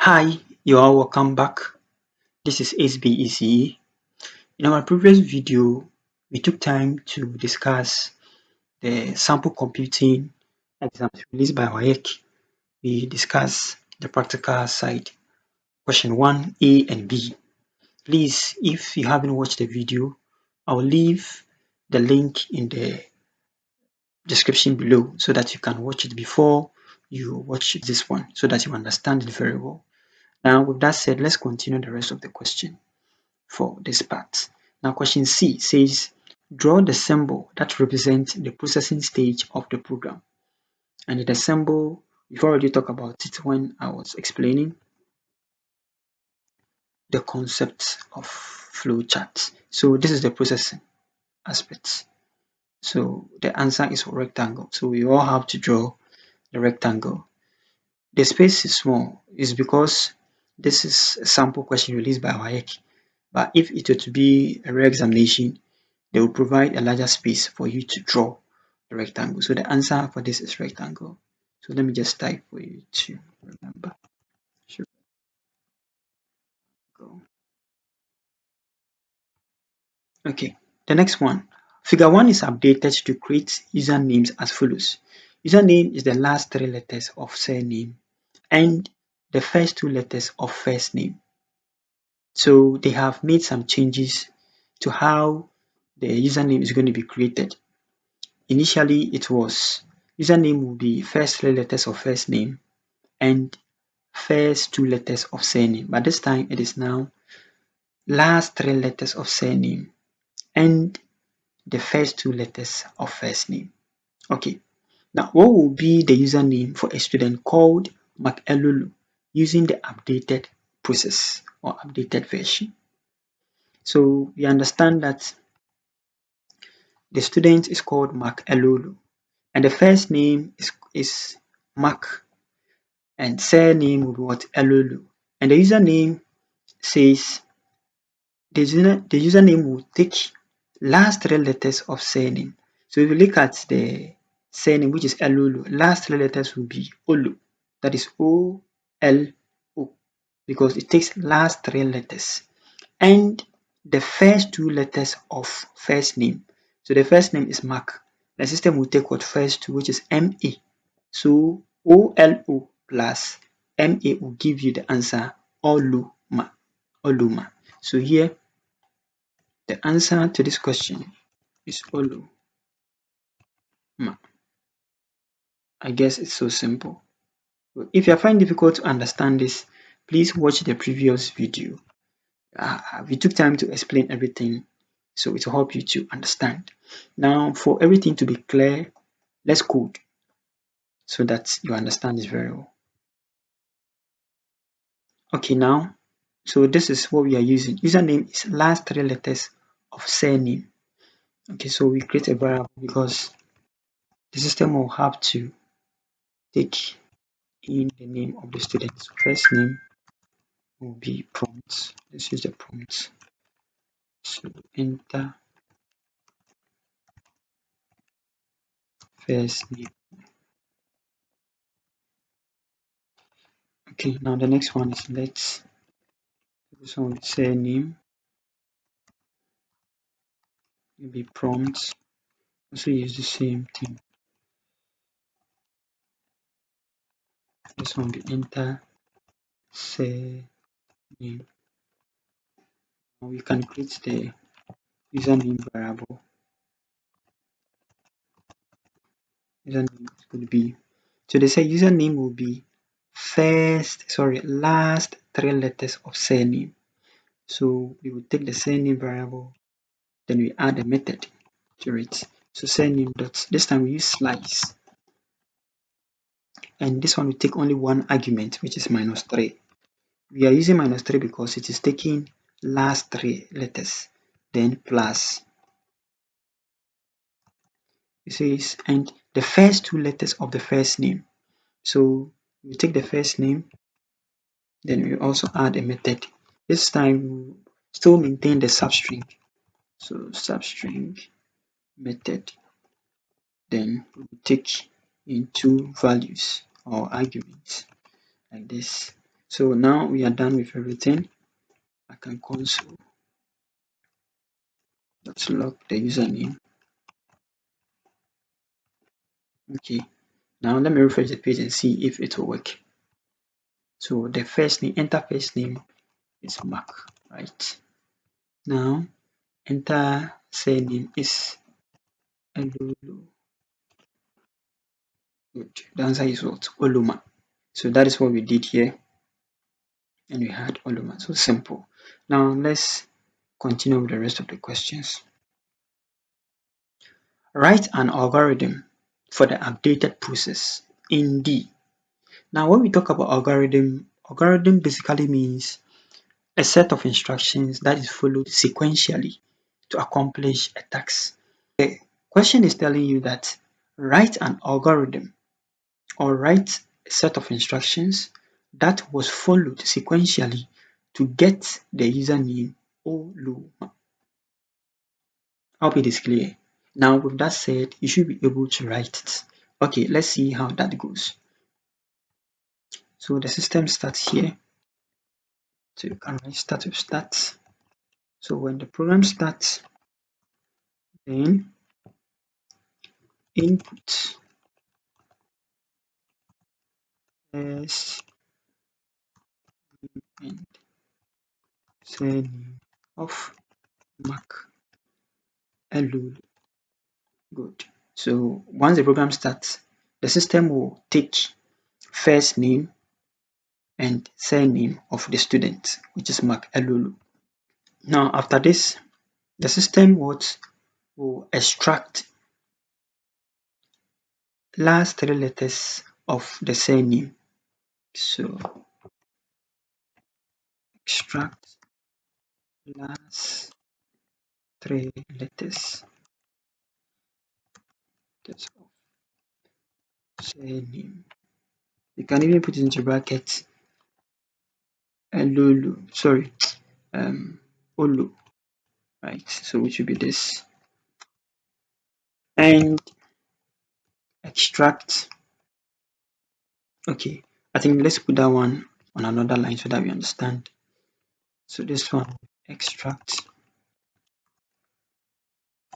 Hi, you are welcome back. This is SBECE. In our previous video, we took time to discuss the sample computing exams released by WAEC. We discussed the practical side, question 1A and B. Please, if you haven't watched the video, I'll leave the link in the description below so that you can watch it before you watch this one so that you understand it very well. Now, with that said, let's continue the rest of the question for this part. Now, question C says, draw the symbol that represents the processing stage of the program. And the symbol, we've already talked about it when I was explaining the concept of flowchart. So this is the processing aspect. So the answer is rectangle. So we all have to draw the rectangle. The space is small. It's because this is a sample question released by WAEC. But if it were to be a re-examination, they will provide a larger space for you to draw the rectangle. So the answer for this is rectangle. So let me just type for you to remember. Sure. Okay, the next one. Figure 1 is updated to create usernames as follows. Username is the last three letters of surname and the first two letters of first name. So they have made some changes to how the username is going to be created. Initially, it was username will be first three letters of first name and first two letters of surname. But this time, it is now last three letters of surname and the first two letters of first name. Okay, now what will be the username for a student called Makelulu using the updated process or updated version? So we understand that the student is called Makelulu and the first name is Mark and surname will be what? Elulu. And the username says the username will take last three letters of surname. So if you look at the surname, which is Elulu, last three letters will be Olu. That is O-L-O because it takes last three letters. And the first two letters of first name. So the first name is Mark. The system will take what first two, which is M-A. So O-L-O plus M-A will give you the answer Oluma. Oluma. So here the answer to this question is Oluma. I guess it's so simple. If you find it difficult to understand this, please watch the previous video. We took time to explain everything, so it will help you to understand. Now, for everything to be clear, let's code so that you understand this very well. Okay, now, so this is what we are using. Username is last three letters of surname. Okay, so we create a variable because the system will have to take in the name of the student. So first name will be prompt. Let's use the prompt. So enter first name. Okay, now the next one is let's this one will say name. Maybe prompt. Also use the same thing. This one will be enter say name. Now we can create the username variable. Username could be so they say username will be last three letters of surname. So we will take the surname variable, then we add a method to it. So surname dot this time we use slice. And this one will take only one argument, which is -3. We are using -3 because it is taking last three letters, then plus. It says, and the first two letters of the first name. So we take the first name, then we also add a method. This time we still maintain the substring. So substring method. Then we take in two values or arguments like this. So now we are done with everything. I can console. Let's log the username. Okay. Now let me refresh the page and see if it will work. So the first name, enter first name is Mark, right? Now enter surname is Elulu. Good. The answer is what? Oluma. So that is what we did here. And we had Oluma. So simple. Now let's continue with the rest of the questions. Write an algorithm for the updated process in D. Now when we talk about algorithm basically means a set of instructions that is followed sequentially to accomplish a task. The question is telling you that write an algorithm or write a set of instructions that was followed sequentially to get the username Oluma. I hope it is clear. Now with that said, you should be able to write it. Okay, let's see how that goes. So the system starts here. So you can write start with start. So when the program starts, then input is and surname of Mark Elul. Good. So once the program starts, the system will take first name and surname of the student, which is Mark Elulu. Now after this, the system will extract last three letters of the surname. So extract last three letters of surname. You can even put it into brackets Lulu, sorry, Olu, right? So which will be this, and extract. Okay, I think let's put that one on another line so that we understand. So this one, extract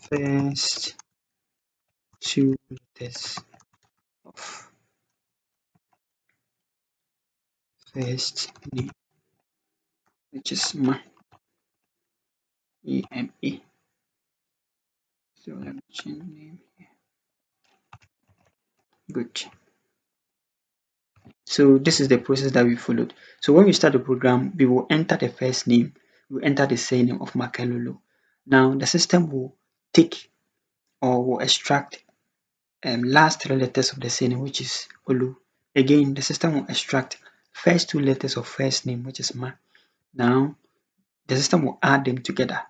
first two letters of first name, which is Ma, E-M-A. So let me change name here. Good. So this is the process that we followed. So when we start the program, we will enter the first name, we will enter the surname of Makalulu. Now the system will take or will extract last three letters of the surname, which is Olu. Again, the system will extract first two letters of first name, which is Ma. Now the system will add them together,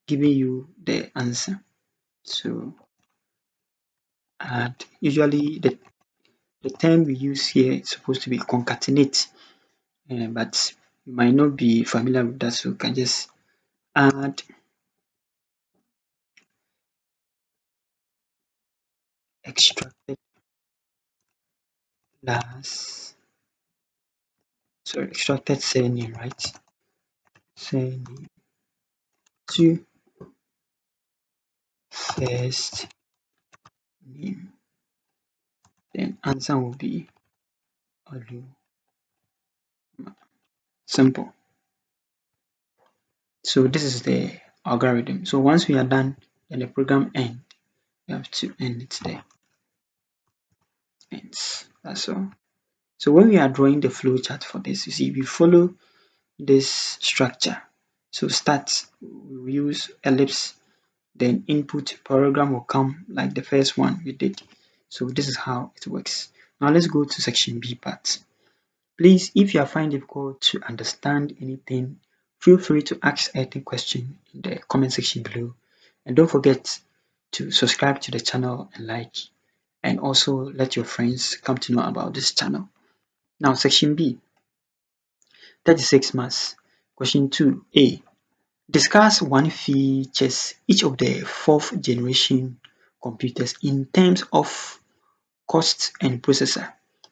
giving you the answer. So add. Usually the term we use here is supposed to be concatenate, but you might not be familiar with that, so you can just add extracted last, sorry, extracted surname, right? Surname to first name. Then answer will be Olu. Simple. So this is the algorithm. So once we are done, then the program ends. You have to end it there. Ends. That's all. So when we are drawing the flow chart for this, you see we follow this structure. So start, we use ellipse, then input program will come like the first one we did. So this is how it works. Now let's go to section B part. Please, if you are finding it difficult to understand anything, feel free to ask any question in the comment section below. And don't forget to subscribe to the channel and like, and also let your friends come to know about this channel. Now section B, 36 marks. Question 2A. Discuss one features each of the fourth generation computers in terms of cost and processor.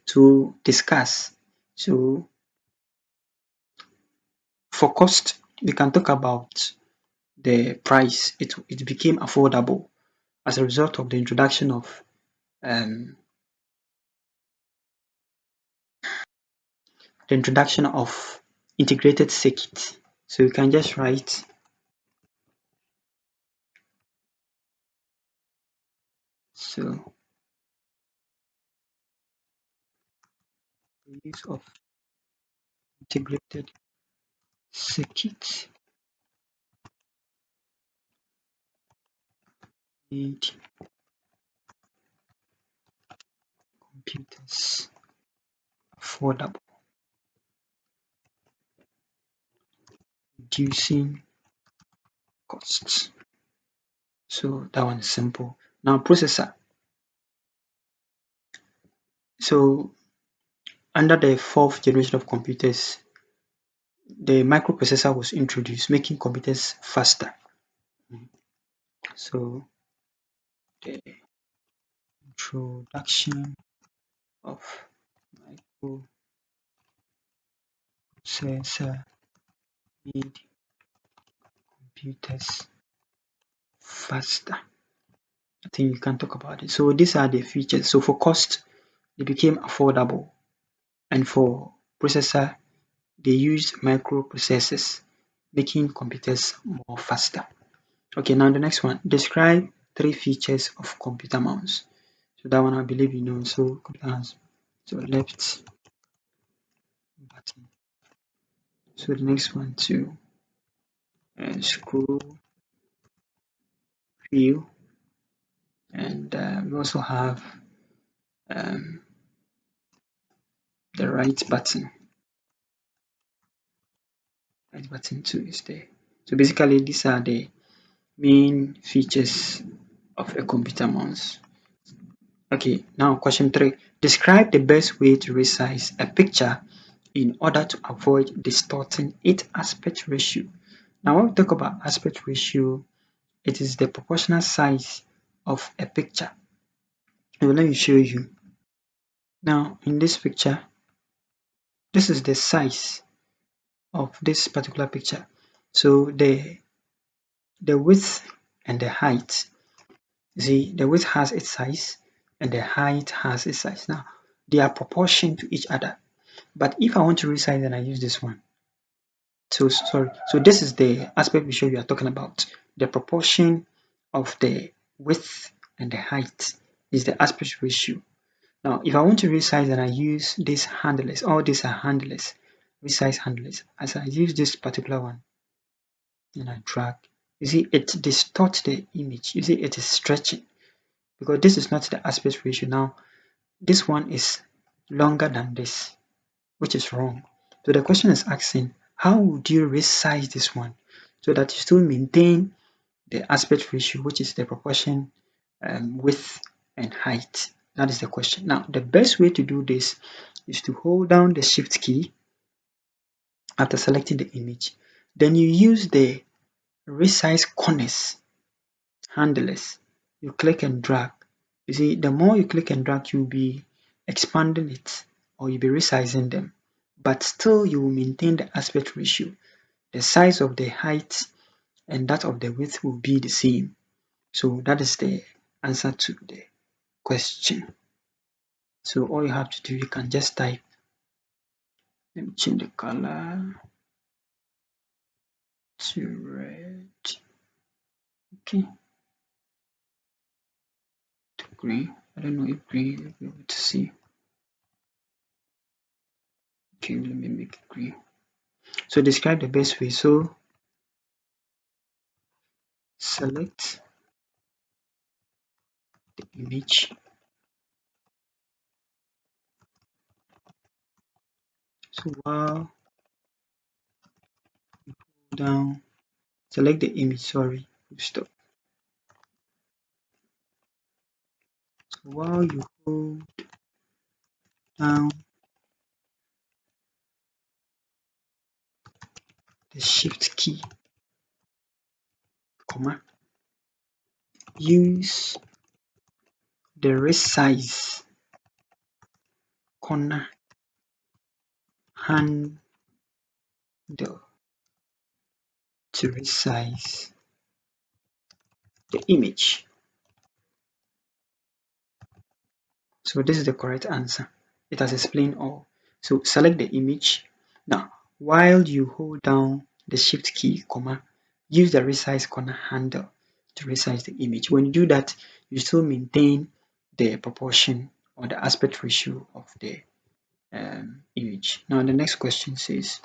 To discuss, so For cost, we can talk about the price. It became affordable as a result of the introduction of um, integrated circuit. So you can just write so the use of integrated circuit made computers affordable, reducing costs. So that one is simple. Now processor. So under the fourth generation of computers, the microprocessor was introduced, making computers faster. So the introduction of microprocessor made computers faster. I think you can talk about it. So these are the features. So for cost, they became affordable, and for processor, they used microprocessors, making computers more faster. Okay, now the next one. Describe 3 features of computer mouse. So that one I believe you know. So computer mouse. So left button. So the next one too. Scroll wheel, and we also have um, the right button. Right button too is there. So basically, these are the main features of a computer mouse. Okay, now question 3. Describe the best way to resize a picture in order to avoid distorting its aspect ratio. Now, when we talk about aspect ratio, it is the proportional size of a picture. Now, let me show you. Now, in this picture, this is the size of this particular picture. So the width and the height. See, the width has its size and the height has its size. Now, they are proportion to each other. But if I want to resize, then I use this one. So sorry. So this is the aspect ratio we are talking about. The proportion of the width and the height is the aspect ratio. Now, if I want to resize, then I use these handlers. All these are handlers, resize handlers. As I use this particular one, and I drag, you see, it distorts the image. You see, it is stretching because this is not the aspect ratio. Now, this one is longer than this, which is wrong. So the question is asking, how would you resize this one so that you still maintain the aspect ratio, which is the proportion width and height? That is the question. Now, the best way to do this is to hold down the shift key after selecting the image. Then you use the resize corners handlers. You click and drag. You see, the more you click and drag, you'll be expanding it or you'll be resizing them. But still, you will maintain the aspect ratio. The size of the height and that of the width will be the same. So that is the answer to the question. So all you have to do, you can just type. Let me change the color to red. Okay, to green. I don't know if green will be able to see. Okay, let me make it green. So describe the best way. So select the image. So while you hold down, select the image, sorry, stop. So while you hold down the shift key, comma, use the resize corner handle to resize the image. So this is the correct answer. It has explained all. So select the image. Now, while you hold down the shift key, comma, use the resize corner handle to resize the image. When you do that, you still maintain the proportion or the aspect ratio of the image. Now the next question says,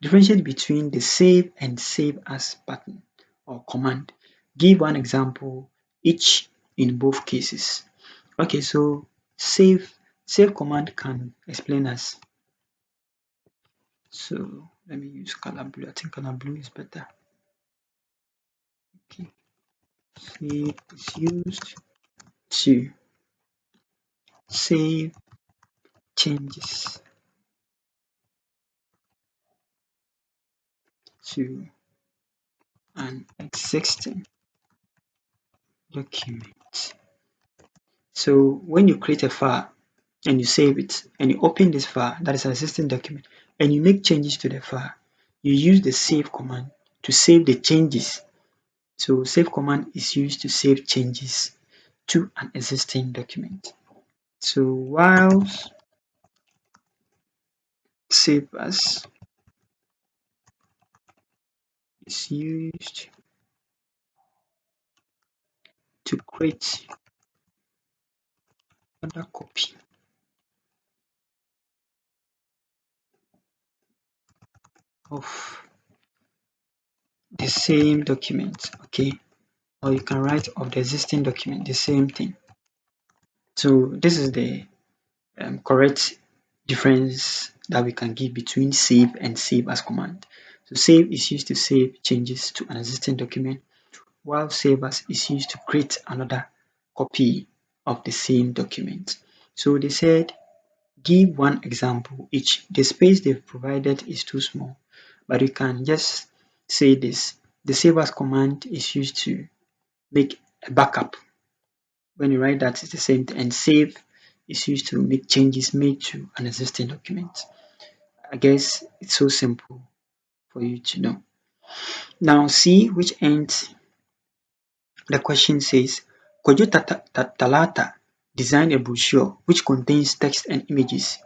differentiate between the save and save as button or command. Give one example each in both cases. Okay, so save command can explain us. So let me use color blue. I think color blue is better. Okay, save is used to save changes to an existing document. So when you create a file and you save it and you open this file that is an existing document and you make changes to the file, you use the save command to save the changes. So save command is used to save changes to an existing document. So while save as is used to create another copy of the same document, okay, or you can write of the existing document, the same thing. So this is the correct difference that we can give between save and save as command. So save is used to save changes to an existing document, while save as is used to create another copy of the same document. So they said give one example each. The space they've provided is too small, but you can just say this. The save as command is used to make a backup. When you write that, it's the same thing. And save is used to make changes made to an existing document. I guess it's so simple for you to know. Now see which ends the question says, Kojo Talata designed a brochure which contains text and images.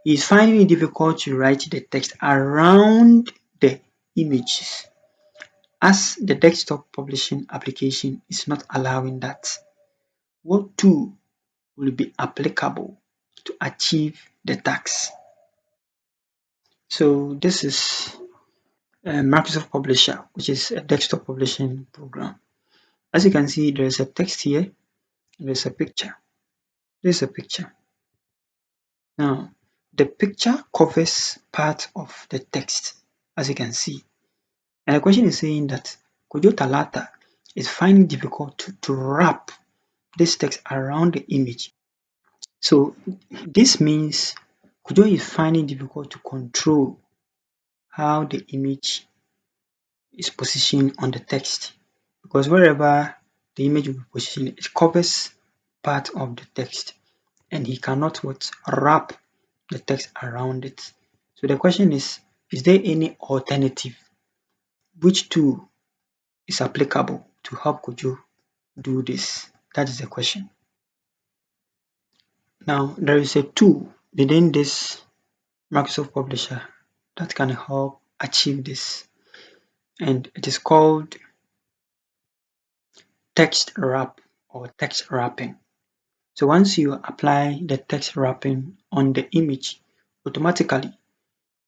He is finding it difficult to write the text around the images as the desktop publishing application is not allowing that. What tool will be applicable to achieve the task? So this is Microsoft Publisher, which is a desktop publishing program. As you can see, there is a text here, there's a picture. This is a picture. Now, the picture covers part of the text, as you can see. And the question is saying that Kojo Talata is finding it difficult to wrap this text around the image. So this means Kojo is finding it difficult to control how the image is positioned on the text, because wherever the image will be positioned, it covers part of the text and he cannot wrap the text around it. So the question is there any alternative? Which tool is applicable to help Kojo do this? That is the question. Now, there is a tool within this Microsoft Publisher that can help achieve this, and it is called text wrap or text wrapping. So once you apply the text wrapping on the image, automatically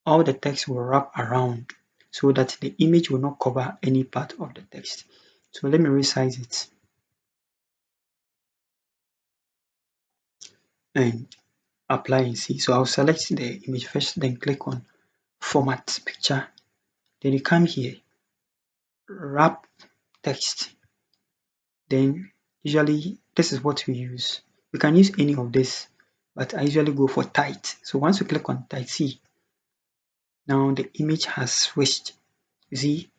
all the text will wrap around so that the image will not cover any part of the text. So let me resize it and apply and see. So I'll select the image first, then click on format picture. Then you come here, wrap text. Then usually this is what we use. You can use any of this, but I usually go for tight. So once you click on tight, see, now the image has switched. You see,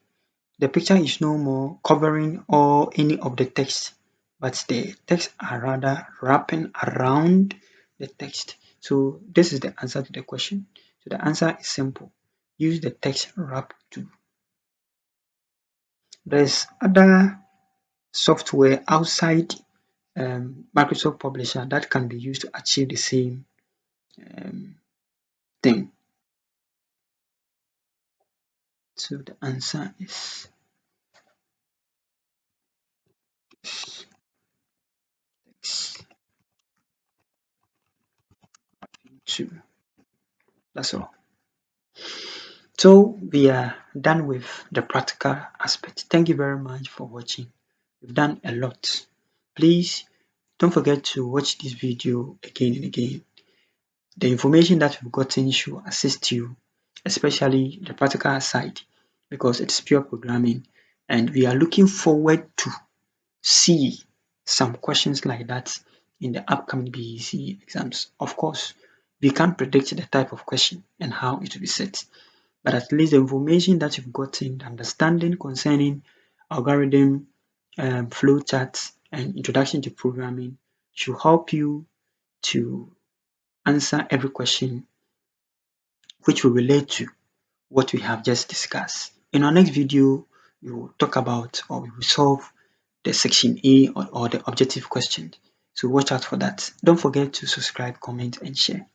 the picture is no more covering or any of the text, but the text are rather wrapping around the text. So this is the answer to the question. So the answer is simple. Use the text wrap tool. There's other software outside Microsoft Publisher that can be used to achieve the same thing. So the answer is 2. That's all. So we are done with the practical aspect. Thank you very much for watching. We've done a lot. Please don't forget to watch this video again and again. The information that we've gotten should assist you, especially the practical side, because it's pure programming, and we are looking forward to see some questions like that in the upcoming BEC exams. Of course, we can't predict the type of question and how it will be set, but at least the information that you've gotten, the understanding concerning algorithm, flow charts, and introduction to programming should help you to answer every question which will relate to what we have just discussed. In our next video, we will talk about or we will solve the section A or the objective question. So watch out for that. Don't forget to subscribe, comment, and share.